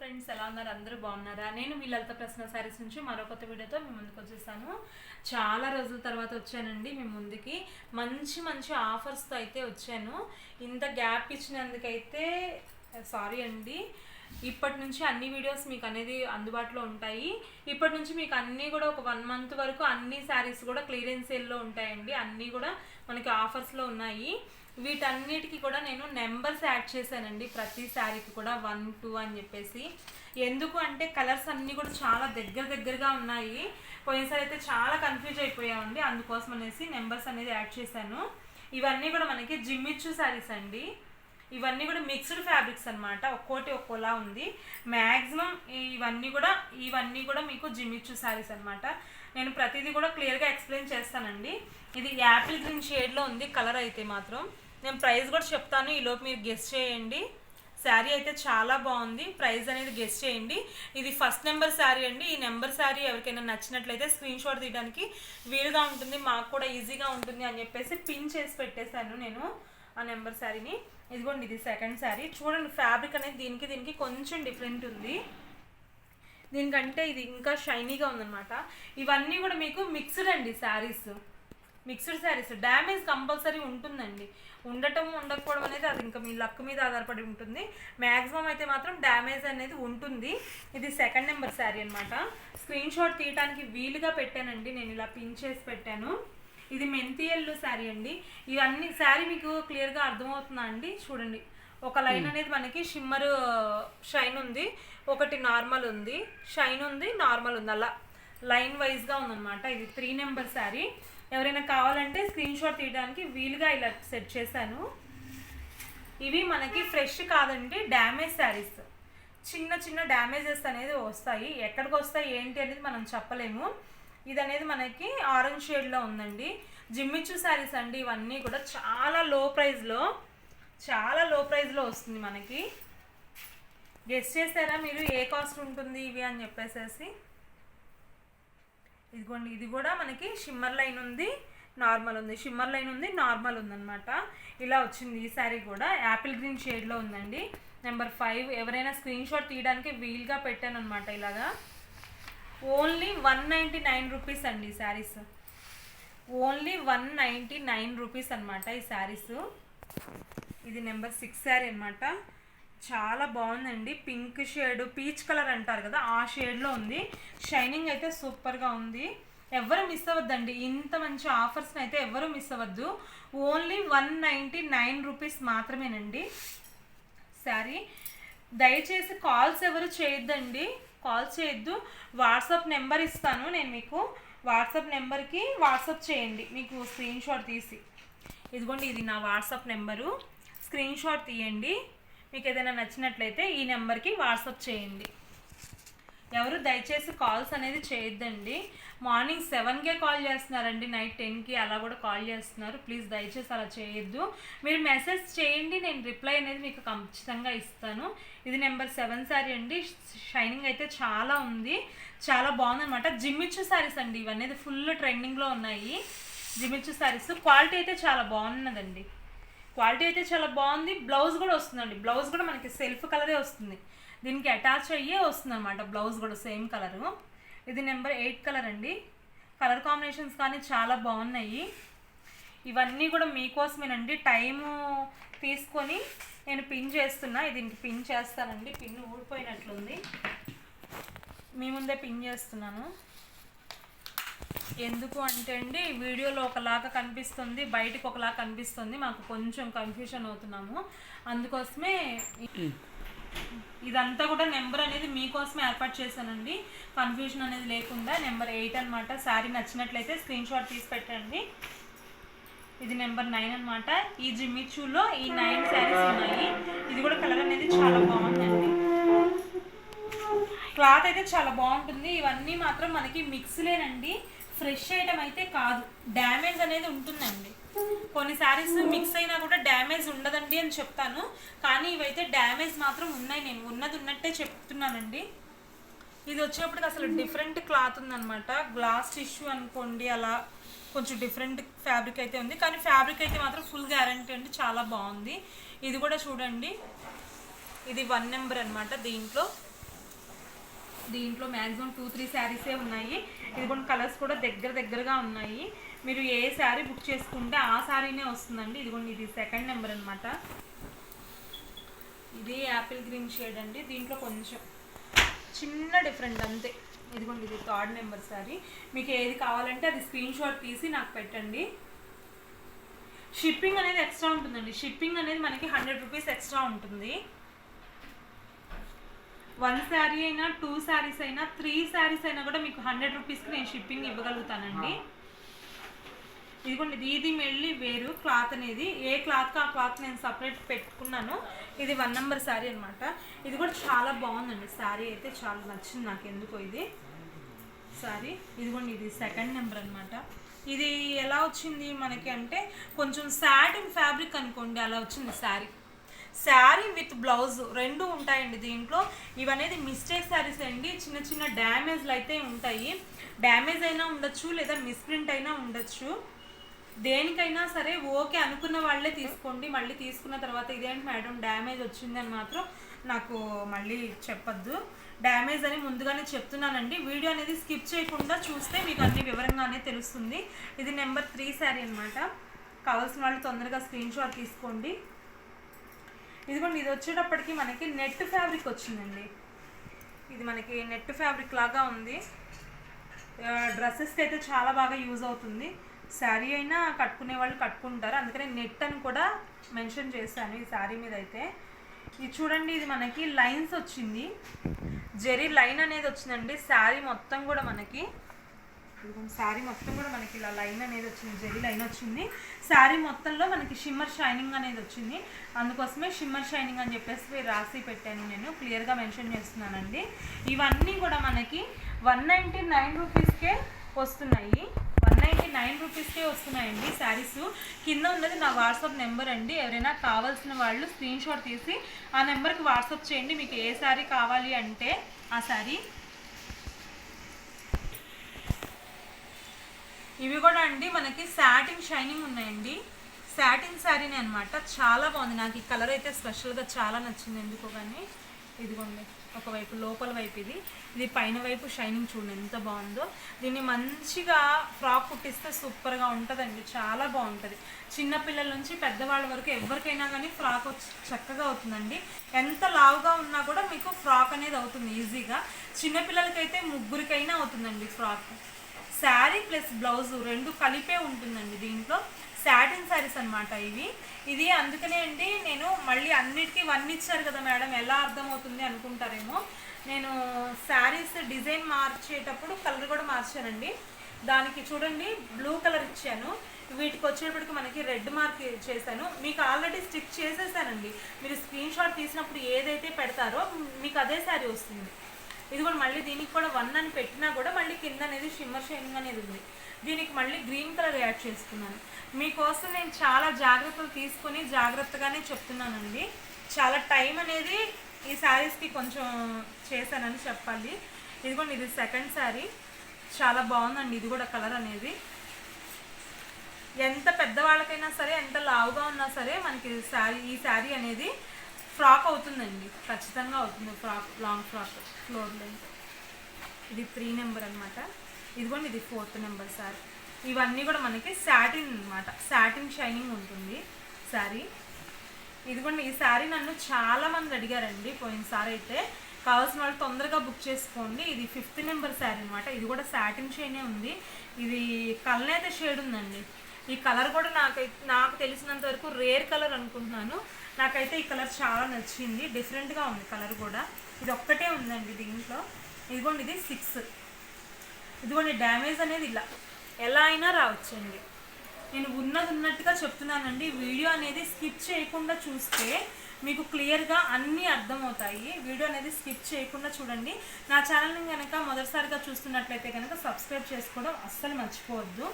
Friends ఎలా ఉన్నారు అందరూ బాగున్నారా నేను మీ లలిత ప్రశ్న సారీస్ నుంచి మరో కొత్త వీడియోతో మీ ముందుకు వచ్చేసాను చాలా రోజుల తర్వాత వచ్చానండి మీ ముందుకి మంచి మంచి ఆఫర్స్ తో అయితే వచ్చాను ఇంత గ్యాప్ ఇచ్చినందుకైతే సారీ అండి ఇప్పటి నుంచి అన్ని వీడియోస్ మీకు అనేది అందుబాటులో ఉంటాయి ఇప్పటి నుంచి మీకు అన్నీ కూడా ఒక 1 మంత్ వరకు అన్ని సారీస్ కూడా క్లియరెన్స్ సేల్ లో ఉంటాయండి అన్నీ కూడా మనకి ఆఫర్స్ లో ఉన్నాయి వీటన్నిటికి కూడా నేను నెంబర్స్ యాడ్ చేశానండి ప్రతి సారీకి కూడా 1 2 అని చెప్పేసి ఎందుకు అంటే కలర్స్ అన్నీ కూడా చాలా దగ్గరగా ఉన్నాయి పోయినసారి అయితే చాలా కన్ఫ్యూజ్ అయిపోయామండి అందుకోసం అనేసి నెంబర్స్ అనేది యాడ్ చేశాను ఇవన్నీ కూడా మనకి జిమ్మిచ్చు సారీస్ అండి ఇవన్నీ కూడా మిక్స్డ్ ఫ్యాబ్రిక్స్ అన్నమాట ఒక్కోటి ఒక్కోలా ఉంది మ్యాక్సిమం ఇవన్నీ కూడా మీకు జిమ్మిచ్చు సారీస్ అన్నమాట నేను ప్రతిదీ కూడా క్లియర్గా ఎక్స్ప్లెయిన్ చేస్తానండి ఇది యాపిల్ గ్రీన్ షేడ్లో ఉంది కలర్ అయితే మాత్రం నేను ప్రైస్ కూడా చెప్తాను ఈలోపు మీరు గెస్ చేయండి శారీ అయితే చాలా బాగుంది ప్రైస్ అనేది గెస్ చేయండి ఇది ఫస్ట్ నెంబర్ శారీ అండి ఈ నెంబర్ శారీ ఎవరికైనా నచ్చినట్లయితే స్క్రీన్ షాట్ తీయడానికి వీలుగా ఉంటుంది మాకు కూడా ఈజీగా ఉంటుంది అని చెప్పేసి పిన్ చేసి పెట్టేశాను నేను ఆ నెంబర్ శారీని ఇదిగోండి ఇది సెకండ్ శారీ చూడండి ఫ్యాబ్రిక్ అనేది దీనికి కొంచెం డిఫరెంట్ ఉంది దీనికంటే ఇది ఇంకా షైనీగా ఉందన్నమాట ఇవన్నీ కూడా మీకు మిక్స్డ్ అండి saris mixed saris damage compulsory ఉంటుందండి ఉండటం ఉండకపోవడం అనేది అది ఇంకా మీ లక్ మీద ఆధారపడి ఉంటుంది మ్యాక్సిమం అయితే మాత్రం డ్యామేజ్ అనేది ఉంటుంది ఇది సెకండ్ నెంబర్ శారీ అనమాట స్క్రీన్ షాట్ తీయడానికి వీలుగా పెట్టానండి నేను ఇలా పిన్ చేసి పెట్టాను ఇది మెంతి ఎల్లో శారీ అండి ఇవన్నీ శారీ మీకు క్లియర్గా అర్థమవుతుందా అండి చూడండి ఒక లైన్ అనేది మనకి షిమ్మర్ షైన్ ఉంది ఒకటి నార్మల్ ఉంది షైన్ ఉంది నార్మల్ ఉంది అలా లైన్ వైజ్గా ఉందన్నమాట ఇది 3 నెంబర్ శారీ ఎవరైనా కావాలంటే స్క్రీన్ షాట్ తీయడానికి వీలుగా ఇలా సెట్ చేశాను ఇవి మనకి ఫ్రెష్ కాదండి డ్యామేజ్ శారీస్ చిన్న డ్యామేజెస్ అనేది వస్తాయి ఎక్కడికి వస్తాయి ఏంటి అనేది మనం చెప్పలేము ఇది అనేది మనకి ఆరెంజ్ షేడ్లో ఉందండి జిమ్మిచ్చు శారీస్ అండి ఇవన్నీ కూడా చాలా లో ప్రైస్లో వస్తుంది మనకి గెస్ చేస్తారా మీరు ఏ కాస్ట్ ఉంటుంది ఇవి అని చెప్పేసేసి ఇదిగోండి ఇది కూడా మనకి షిమ్మర్ లైన్ ఉంది నార్మల్ ఉంది షిమ్మర్ లైన్ ఉంది నార్మల్ ఉందన్నమాట ఇలా వచ్చింది ఈ శారీ కూడా యాపిల్ గ్రీన్ షేడ్లో ఉందండి నెంబర్ 5 ఎవరైనా స్క్రీన్ షాట్ తీయడానికి వీలుగా పెట్టాను అనమాట ఇలాగా ఓన్లీ 199 రూపీస్ అండి ఈ శారీస్ ఓన్లీ 199 రూపీస్ అనమాట ఈ శారీస్ ఇది నెంబర్ 6 శారీ అనమాట చాలా బాగుందండి పింక్ షేడ్ పీచ్ కలర్ అంటారు కదా ఆ షేడ్లో ఉంది షైనింగ్ అయితే సూపర్గా ఉంది ఎవరు మిస్ అవ్వద్దండి ఇంత మంచి ఆఫర్స్ని అయితే ఎవరు మిస్ అవ్వద్దు ఓన్లీ 199 రూపీస్ మాత్రమేనండి శారీ దయచేసి కాల్స్ ఎవరు చేయొద్దండి కాల్ చేయొద్దు వాట్సాప్ నెంబర్ ఇస్తాను నేను మీకు వాట్సాప్ నెంబర్కి వాట్సాప్ చేయండి మీకు స్క్రీన్ షాట్ తీసి ఇదిగోండి ఇది నా వాట్సాప్ నెంబరు స్క్రీన్ షాట్ తీయండి మీకు ఏదైనా నచ్చినట్లయితే ఈ నెంబర్కి వాట్సాప్ చేయండి ఎవరు దయచేసి కాల్స్ అనేది చేయొద్దండి మార్నింగ్ 7కే కాల్ చేస్తున్నారండి నైట్ 10కి అలా కూడా కాల్ చేస్తున్నారు ప్లీజ్ దయచేసి అలా చేయొద్దు మీరు మెసేజ్ చేయండి నేను రిప్లై అనేది మీకు ఖచ్చితంగా ఇస్తాను ఇది నెంబర్ 7 శారీ అండి షైనింగ్ అయితే చాలా ఉంది చాలా బాగుందన్నమాట జిమ్మిచ్చు శారీస్ అండి ఇవన్నీ ఫుల్ ట్రెండింగ్లో ఉన్నాయి జిమ్మిచ్చు శారీస్ క్వాలిటీ అయితే చాలా బాగున్నదండి క్వాలిటీ అయితే చాలా బాగుంది బ్లౌజ్ కూడా వస్తుందండి బ్లౌజ్ కూడా మనకి సెల్ఫ్ కలరే వస్తుంది దీనికి అటాచ్ అయ్యే వస్తుంది అనమాట బ్లౌజ్ కూడా సేమ్ కలరు ఇది నెంబర్ 8 కలర్ అండి కలర్ కాంబినేషన్స్ కానీ చాలా బాగున్నాయి ఇవన్నీ కూడా మీకోసమేనండి టైము తీసుకొని నేను పిన్ చేస్తున్నా దీనికి పిన్ చేస్తానండి పిన్ ఊడిపోయినట్లుంది మీ ముందే పిన్ చేస్తున్నాను ఎందుకు అంటే అండి వీడియోలో ఒకలాగా కనిపిస్తుంది బయటకు ఒకలాగా కనిపిస్తుంది మాకు కొంచెం కన్ఫ్యూషన్ అవుతున్నాము అందుకోసమే ఇదంతా కూడా నెంబర్ అనేది మీకోసమే ఏర్పాటు చేశానండి కన్ఫ్యూజన్ అనేది లేకుండా నెంబర్ 8 అనమాట శారీ నచ్చినట్లయితే స్క్రీన్ షాట్ తీసి పెట్టండి ఇది నెంబర్ 9 అనమాట ఈ జిమ్మిచ్చులో ఈ 9 శారీస్ ఉన్నాయి ఇది కూడా కలర్ అనేది చాలా బాగుందండి క్లాత్ అయితే చాలా బాగుంటుంది ఇవన్నీ మాత్రం మనకి మిక్స్లేనండి ఫ్రెష్ ఐటమ్ అయితే కాదు డ్యామేజ్ అనేది ఉంటుందండి కొన్ని శారీస్ మిక్స్ అయినా కూడా డ్యామేజ్ ఉండదండి అని చెప్తాను కానీ ఇవైతే డ్యామేజ్ మాత్రం ఉన్నాయి నేను ఉన్నట్టే చెప్తున్నానండి ఇది వచ్చేప్పటికి అసలు డిఫరెంట్ క్లాత్ ఉందన్నమాట గ్లాస్ టిష్యూ అనుకోండి అలా కొంచెం డిఫరెంట్ ఫ్యాబ్రిక్ అయితే ఉంది కానీ ఫ్యాబ్రిక్ అయితే మాత్రం ఫుల్ గ్యారంటీ అండి చాలా బాగుంది ఇది కూడా చూడండి ఇది 1 నెంబర్ అనమాట దీంట్లో దీంట్లో మ్యాక్సిమం 2-3 శారీసే ఉన్నాయి. ఇదిగోండి కలర్స్ కూడా దగ్గరగా ఉన్నాయి. మీరు ఏ శారీ బుక్ చేసుకుంటే ఆ శారీనే వస్తుందండి. ఇదిగోండి ఇది 2nd నెంబర్ అనమాట. ఇది యాపిల్ గ్రీన్ షేడ్ అండి. దీంట్లో కొంచెం చిన్న డిఫరెంట్ అంతే. ఇదిగోండి ఇది 3rd నెంబర్ శారీ. మీకు ఏది కావాలంటే అది స్క్రీన్ షాట్ తీసి నాకు పెట్టండి. షిప్పింగ్ అనేది ఎక్స్ట్రా ఉంటుందండి. షిప్పింగ్ అనేది మనకి 100 రూపీస్ ఎక్స్ట్రా ఉంటుంది. 1 శారీ అయినా 2 శారీస్ అయినా 3 శారీస్ అయినా కూడా మీకు 100 రూపీస్కి నేను షిప్పింగ్ ఇవ్వగలుగుతానండి. ఇదిగోండి ఇది మళ్ళీ వేరు క్లాత్ అనేది. ఏ క్లాత్కి ఆ క్లాత్ నేను సపరేట్ పెట్టుకున్నాను. ఇది 1 నెంబర్ శారీ అనమాట. ఇది కూడా చాలా బాగుందండి. శారీ అయితే చాలా నచ్చింది నాకు ఎందుకో ఇది శారీ. ఇదిగోండి ఇది 2nd నెంబర్ అనమాట. ఇది ఎలా వచ్చింది మనకి అంటే కొంచెం సాటిన్ ఫ్యాబ్రిక్ అనుకోండి, అలా వచ్చింది శారీ. శారీ విత్ బ్లౌజ్ 2 ఉంటాయండి దీంట్లో. ఇవనేది మిస్టేక్ శారీస్ అండి. చిన్న చిన్న డ్యామేజ్లు అయితే ఉంటాయి. డ్యామేజ్ అయినా ఉండొచ్చు లేదా మిస్ప్రింట్ అయినా ఉండొచ్చు. దేనికైనా సరే ఓకే అనుకున్న వాళ్ళే తీసుకోండి. మళ్ళీ తీసుకున్న తర్వాత ఇదేంటి మేడం డ్యామేజ్ వచ్చిందని మాత్రం నాకు మళ్ళీ చెప్పొద్దు. డ్యామేజ్ అని ముందుగానే చెప్తున్నానండి. వీడియో అనేది స్కిప్ చేయకుండా చూస్తే మీకు అన్ని వివరంగానే తెలుస్తుంది. ఇది నెంబర్ 3 శారీ అనమాట. కావాల్సిన వాళ్ళు తొందరగా స్క్రీన్ షాట్ తీసుకోండి. ఇదిగోండి ఇది వచ్చేటప్పటికి మనకి నెట్ ఫ్యాబ్రిక్ వచ్చిందండి. ఇది మనకి నెట్ ఫ్యాబ్రిక్ లాగా ఉంది. డ్రెస్సెస్కి అయితే చాలా బాగా యూజ్ అవుతుంది. శారీ అయినా కట్టుకునే వాళ్ళు కట్టుకుంటారు, అందుకనే నెట్ అని కూడా మెన్షన్ చేశాను ఈ శారీ మీద అయితే. ఇది చూడండి ఇది మనకి లైన్స్ వచ్చింది. జెరీ లైన్ అనేది వచ్చిందండి. శారీ మొత్తం కూడా మనకి ఇలా లైన్ అనేది వచ్చింది. జెరీ లైన్ వచ్చింది. శారీ మొత్తంలో మనకి షిమ్మర్ షైనింగ్ అనేది వచ్చింది. అందుకోసమే షిమ్మర్ షైనింగ్ అని చెప్పేసి రాసి పెట్టాను, నేను క్లియర్గా మెన్షన్ చేస్తున్నానండి. ఇవన్నీ కూడా మనకి 199 రూపీస్కే వస్తున్నాయి. 199 రూపీస్కే వస్తున్నాయండి శారీస్. కింద ఉన్నది నా వాట్సాప్ నెంబర్ అండి. ఎవరైనా కావాల్సిన వాళ్ళు స్క్రీన్ షాట్ తీసి ఆ నెంబర్కి వాట్సాప్ చేయండి. మీకు ఏ శారీ కావాలి అంటే ఆ శారీ. ఇవి కూడా అండి మనకి సాటిన్ షైనింగ్ ఉన్నాయండి. సాటిన్ శారీనే అనమాట. చాలా బాగుంది. నాకు ఈ కలర్ అయితే స్పెషల్గా చాలా నచ్చింది ఎందుకో కానీ. ఇదిగోండి ఒకవైపు లోపల వైపు ఇది పైన వైపు షైనింగ్ చూడండి ఎంత బాగుందో. దీన్ని మంచిగా ఫ్రాక్ కుట్టిస్తే సూపర్గా ఉంటుందండి. చాలా బాగుంటుంది. చిన్నపిల్లల నుంచి పెద్దవాళ్ళ వరకు ఎవరికైనా కానీ ఫ్రాక్ చక్కగా అవుతుందండి. ఎంత లావుగా ఉన్నా కూడా మీకు ఫ్రాక్ అనేది అవుతుంది ఈజీగా. చిన్నపిల్లలకైతే 3కైనా అవుతుందండి ఫ్రాక్. శారీ ప్లస్ బ్లౌజ్ 2 కలిపే ఉంటుందండి దీంట్లో. సాటిన్ శారీస్ అనమాట ఇవి. ఇది అందుకనే అండి నేను మళ్ళీ అన్నిటికీ 1 ఇచ్చారు కదా మేడం ఎలా అర్థమవుతుంది అనుకుంటారేమో. నేను శారీస్ డిజైన్ మార్చేటప్పుడు కలర్ కూడా మార్చానండి. దానికి చూడండి బ్లూ కలర్ ఇచ్చాను. వీటికి వచ్చేటప్పటికి మనకి రెడ్ మార్క్ చేశాను. మీకు ఆల్రెడీ స్టిక్ చేసేసానండి. మీరు స్క్రీన్ షాట్ తీసినప్పుడు ఏదైతే పెడతారో మీకు అదే శారీ వస్తుంది. ఇది కూడా మళ్ళీ దీనికి కూడా 1 అని పెట్టినా కూడా మళ్ళీ కింద అనేది షిమ్మర్ షైనింగ్ అనేది ఉంది. దీనికి మళ్ళీ గ్రీన్ కలర్ యాడ్ చేసుకున్నాను. మీకోసం నేను చాలా జాగ్రత్తలు తీసుకొని జాగ్రత్తగానే చెప్తున్నానండి. చాలా టైం అనేది ఈ శారీస్కి కొంచెం చేశానని చెప్పాలి. ఇదిగోండి ఇది 2nd శారీ. చాలా బాగుందండి ఇది కూడా కలర్ అనేది. ఎంత పెద్దవాళ్ళకైనా సరే ఎంత లావుగా ఉన్నా సరే మనకి ఈ శారీ అనేది ఫ్రాక్ అవుతుందండి. ఖచ్చితంగా అవుతుంది frock. Long frock floor length. ఇది 3 నెంబర్ అనమాట. ఇదిగోండి ఇది 4th నెంబర్ శారీ. ఇవన్నీ కూడా మనకి సాటిన్ అనమాట. సాటిన్ షైనింగ్ ఉంటుంది శారీ. ఇదిగోండి ఈ శారీ నన్ను చాలామంది అడిగారండి పోయినసారి అయితే. కావాల్సిన వాళ్ళు తొందరగా బుక్ చేసుకోండి. ఇది 5th నెంబర్ శారీ అనమాట. ఇది కూడా సాటిన్ షైనే ఉంది. ఇది కలనేత షేడ్ ఉందండి. ఈ కలర్ కూడా నాకు తెలిసినంత వరకు రేర్ కలర్ అనుకుంటున్నాను. నాకైతే ఈ కలర్ చాలా నచ్చింది. డిఫరెంట్గా ఉంది కలర్ కూడా. ఇది ఒక్కటే ఉందండి దీంట్లో. ఇదిగోండి ఇది 6. ఇదిగోండి డ్యామేజ్ అనేది ఇలా ఎలా అయినా రావచ్చండి. నేను ఉన్నట్టుగా చెప్తున్నానండి. వీడియో అనేది స్కిప్ చేయకుండా చూస్తే మీకు క్లియర్గా అన్నీ అర్థమవుతాయి. వీడియో అనేది స్కిప్ చేయకుండా చూడండి. నా ఛానల్ని కనుక మొదటిసారిగా చూస్తున్నట్లయితే కనుక సబ్స్క్రైబ్ చేసుకోవడం అస్సలు మర్చిపోవద్దు.